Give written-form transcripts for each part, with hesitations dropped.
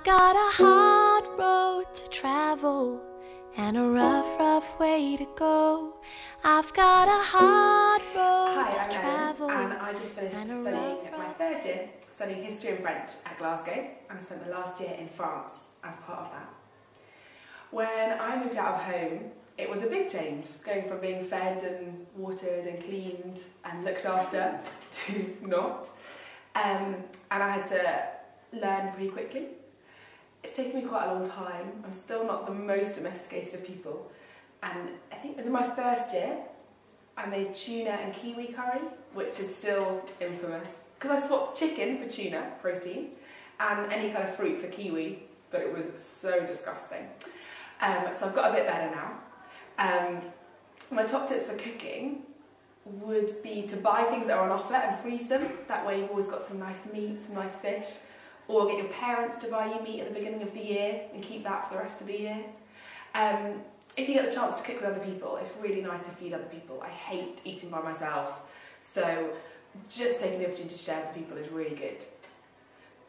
got a hard road to travel and a rough way to go. I've got a hard road to travel. Hi, I'm Ellen, and I just finished studying my third year, studying history and French at Glasgow, and I spent the last year in France as part of that. When I moved out of home, it was a big change, going from being fed and watered and cleaned and looked after to not. And I had to learn pretty quickly. It's taken me quite a long time. I'm still not the most domesticated of people. And I think it was in my first year, I made tuna and kiwi curry, which is still infamous. Because I swapped chicken for tuna, protein, and any kind of fruit for kiwi, but it was so disgusting. So I've got a bit better now. My top tips for cooking would be to buy things that are on offer and freeze them. That way you've always got some nice meat, some nice fish. Or get your parents to buy you meat at the beginning of the year and keep that for the rest of the year. If you get the chance to cook with other people, it's really nice to feed other people. I hate eating by myself, so just taking the opportunity to share with people is really good.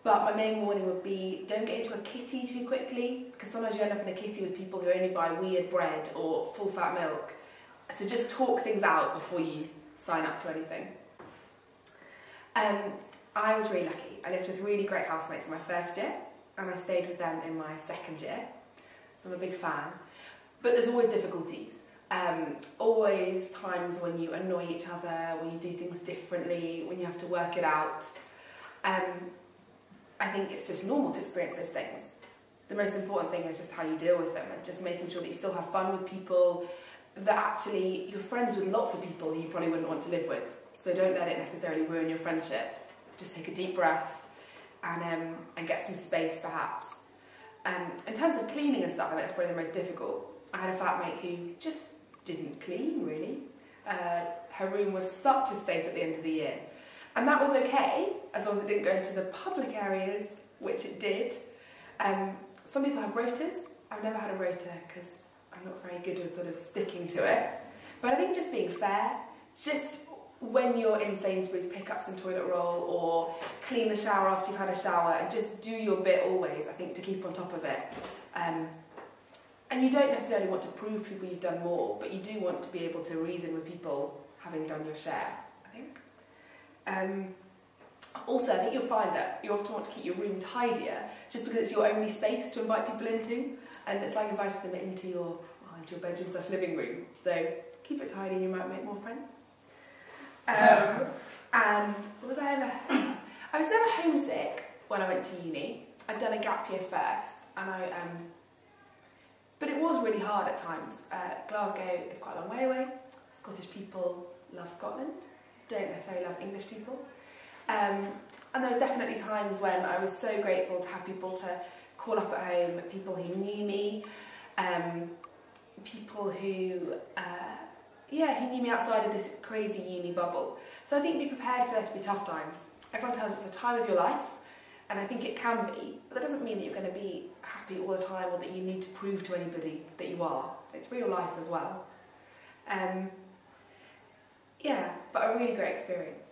But my main warning would be, don't get into a kitty too quickly, because sometimes you end up in a kitty with people who only buy weird bread or full fat milk. So just talk things out before you sign up to anything. I was really lucky. I lived with really great housemates in my first year, and I stayed with them in my second year, so I'm a big fan. But there's always difficulties. Always times when you annoy each other, when you do things differently, when you have to work it out. I think it's just normal to experience those things. The most important thing is just how you deal with them, and just making sure that you still have fun with people, that actually you're friends with lots of people who you probably wouldn't want to live with. So don't let it necessarily ruin your friendship. Just take a deep breath and get some space, perhaps. In terms of cleaning and stuff, I think that's probably the most difficult. I had a flatmate who just didn't clean, really. Her room was such a state at the end of the year. And that was okay, as long as it didn't go into the public areas, which it did. Some people have rotas. I've never had a rota because I'm not very good with sort of sticking to it. But I think just being fair, just when you're in Sainsbury's, pick up some toilet roll or clean the shower after you've had a shower, and just do your bit always, I think, to keep on top of it. And you don't necessarily want to prove to people you've done more, but you do want to be able to reason with people having done your share, I think. Also, I think you'll find that you often want to keep your room tidier just because it's your only space to invite people into, and it's like inviting them into your bedroom/living room. So keep it tidy and you might make more friends. And was I ever? I was never homesick when I went to uni. I'd done a gap year first, and but it was really hard at times. Glasgow is quite a long way away. Scottish people love Scotland, don't necessarily love English people. And there was definitely times when I was so grateful to have people to call up at home, people who knew me, people who who knew me outside of this crazy uni bubble. So I think be prepared for there to be tough times. Everyone tells you it's the time of your life, and I think it can be, but that doesn't mean that you're going to be happy all the time or that you need to prove to anybody that you are. It's real life as well. But a really great experience.